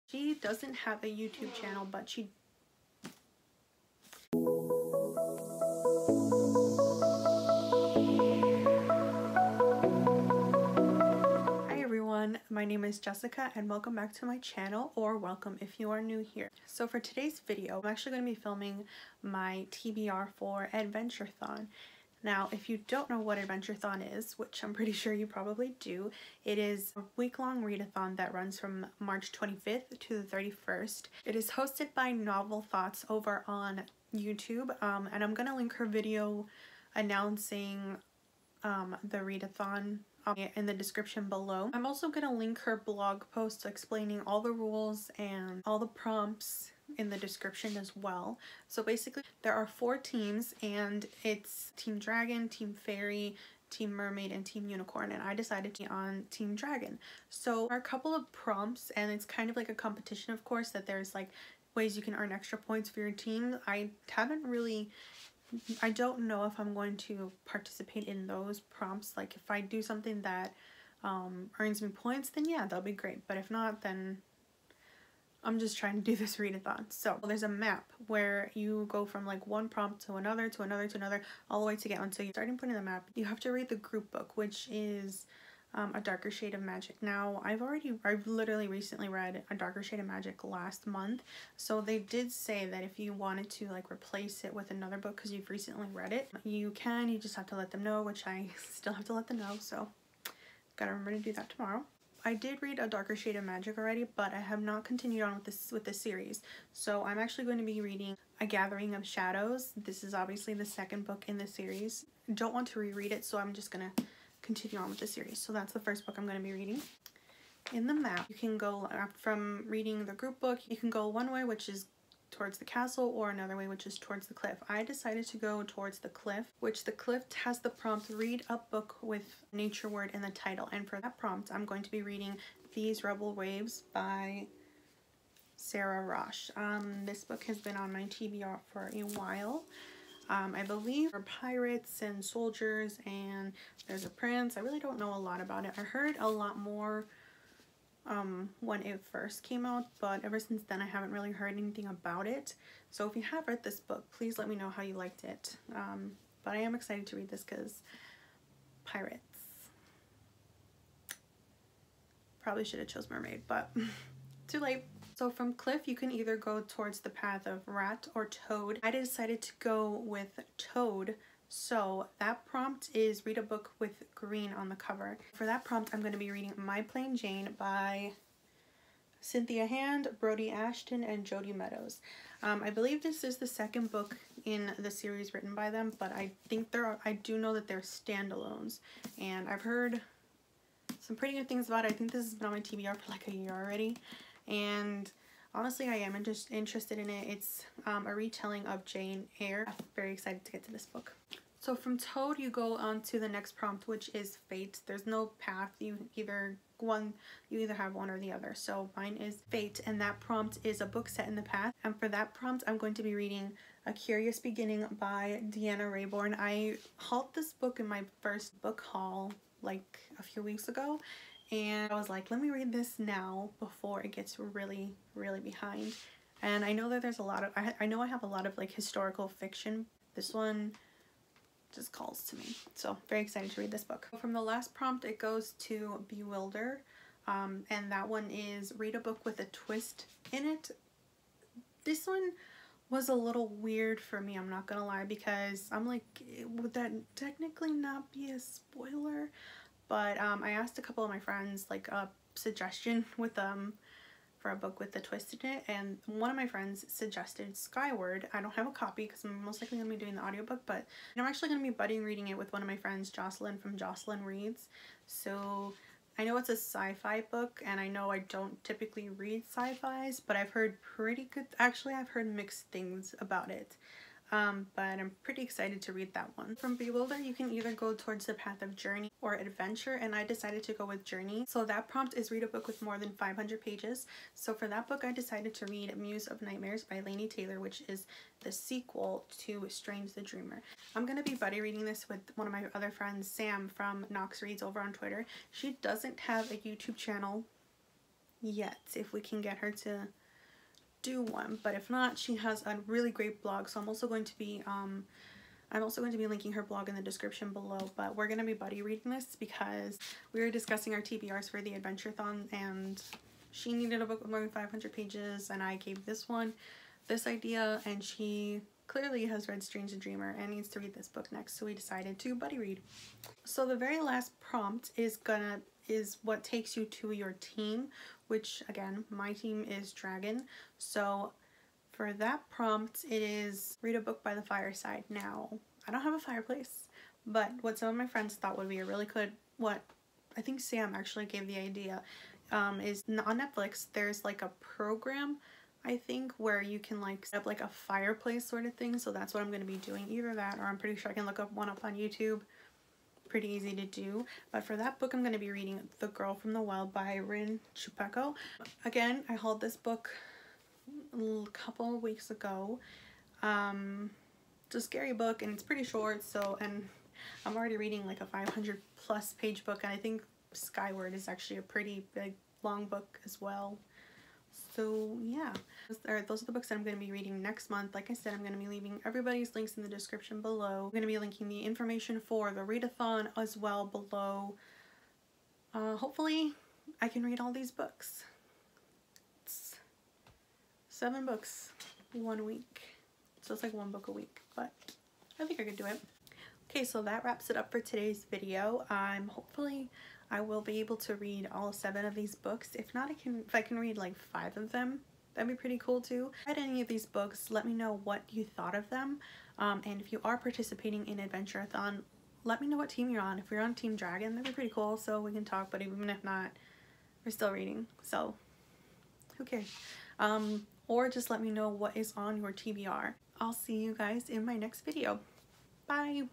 She doesn't have a YouTube channel, but she... Hi everyone, my name is Jessica and welcome back to my channel, or welcome if you are new here. So for today's video, I'm actually going to be filming my TBR for Adventureathon. Now, if you don't know what Adventureathon is, which I'm pretty sure you probably do, it is a week-long readathon that runs from March 25th to the 31st. It is hosted by Novel Thoughts over on YouTube, and I'm going to link her video announcing the readathon in the description below. I'm also going to link her blog post explaining all the rules and all the prompts in the description as well. So basically there are 4 teams, and it's Team Dragon, Team Fairy, Team Mermaid, and Team Unicorn, and I decided to be on Team Dragon. So there are a couple of prompts, and it's kind of like a competition, of course, that there's like ways you can earn extra points for your team. I don't know if I'm going to participate in those prompts. Like if I do something that earns me points, then yeah, that'll be great. But if not, then I'm just trying to do this readathon. So there's a map where you go from like one prompt to another, to another, to another, all the way to get until you're starting putting the map. You have to read the group book, which is A Darker Shade of Magic. Now, I've literally recently read A Darker Shade of Magic last month. So they did say that if you wanted to like replace it with another book because you've recently read it, you can. You just have to let them know, which I still have to let them know. So gotta remember to do that tomorrow. I did read A Darker Shade of Magic already, but I have not continued on with this series. So I'm actually going to be reading A Gathering of Shadows. This is obviously the second book in the series. Don't want to reread it, so I'm just gonna continue on with the series. So that's the first book I'm going to be reading. In the map, you can go from reading the group book, you can go one way, which is towards the castle, or another way, which is towards the cliff. I decided to go towards the cliff, which the cliff has the prompt read a book with nature word in the title, and for that prompt I'm going to be reading These Rebel Waves by Sarah Rosh. This book has been on my TBR for a while. I believe there are pirates and soldiers, and there's a prince. I really don't know a lot about it. I heard a lot more when it first came out, but ever since then I haven't really heard anything about it. So if you have read this book, please let me know how you liked it. But I am excited to read this because pirates. Probably should have chose mermaid, but too late. So from cliff, you can either go towards the path of rat or toad. I decided to go with toad. So that prompt is read a book with green on the cover. For that prompt, I'm going to be reading My Plain Jane by Cynthia Hand, Brody Ashton, and Jody Meadows. I believe this is the second book in the series written by them, but I do know that they're standalones, and I've heard some pretty good things about it. I think this has been on my TBR for like a year already, and honestly I am just interested in it. It's a retelling of Jane Eyre. I'm very excited to get to this book. So from Toad, you go on to the next prompt, which is Fate. There's no path. You either have one or the other. So mine is Fate, and that prompt is a book set in the past. And for that prompt, I'm going to be reading A Curious Beginning by Deanna Raybourn. I hauled this book in my first book haul like a few weeks ago, and I was like, let me read this now before it gets really, really behind. And I know that there's a lot of, I know I have a lot of like historical fiction. This one just calls to me. So very excited to read this book. From the last prompt, it goes to Bewilder. And that one is read a book with a twist in it. This one was a little weird for me, I'm not gonna lie, because I'm like, would that technically not be a spoiler? But I asked a couple of my friends like a suggestion with for a book with a twist in it, and one of my friends suggested Skyward. I don't have a copy because I'm most likely going to be doing the audiobook, but I'm actually going to be buddy reading it with one of my friends, Jocelyn from Jocelyn Reads. So I know it's a sci-fi book, and I know I don't typically read sci-fis, but I've heard pretty good, actually I've heard mixed things about it. But I'm pretty excited to read that one. From Bewilder, you can either go towards the path of journey or adventure, and I decided to go with journey. So that prompt is read a book with more than 500 pages. So for that book, I decided to read Muse of Nightmares by Laini Taylor, which is the sequel to Strange the Dreamer. I'm going to be buddy reading this with one of my other friends, Sam from Knox Reads over on Twitter. She doesn't have a YouTube channel yet if we can get her to do one, but if not, she has a really great blog, so I'm also going to be linking her blog in the description below. But we're going to be buddy reading this because we were discussing our TBRs for the Adventureathon, and she needed a book with more than 500 pages, and I gave this idea, and she clearly has read Strange the Dreamer and needs to read this book next, so we decided to buddy read. So the very last prompt is what takes you to your team, which again, my team is Dragon. So for that prompt, it is read a book by the fireside. Now, I don't have a fireplace, but what some of my friends thought would be a really good, what I think Sam actually gave the idea, is on Netflix, there's like a program, I think, where you can like set up like a fireplace sort of thing. So that's what I'm going to be doing, either that or I'm pretty sure I can look up one up on YouTube. Pretty easy to do. But for that book, I'm going to be reading The Girl from the Well by Rin Chupeco. Again, I hauled this book a couple of weeks ago. It's a scary book and it's pretty short, so, and I'm already reading like a 500 plus page book, and I think Skyward is actually a pretty big long book as well. So yeah, those are the books that I'm going to be reading next month. Like I said, I'm going to be leaving everybody's links in the description below. I'm going to be linking the information for the readathon as well below. Hopefully I can read all these books. It's 7 books 1 week, so it's like 1 book a week, but I think I could do it. Okay, so that wraps it up for today's video. Hopefully I will be able to read all 7 of these books. If not, if I can read like 5 of them, that'd be pretty cool too. If you read any of these books, let me know what you thought of them. And if you are participating in Adventureathon, let me know what team you're on. If you're on Team Dragon, that'd be pretty cool, so we can talk, but even if not, we're still reading, so who cares? Or just let me know what is on your TBR. I'll see you guys in my next video. Bye!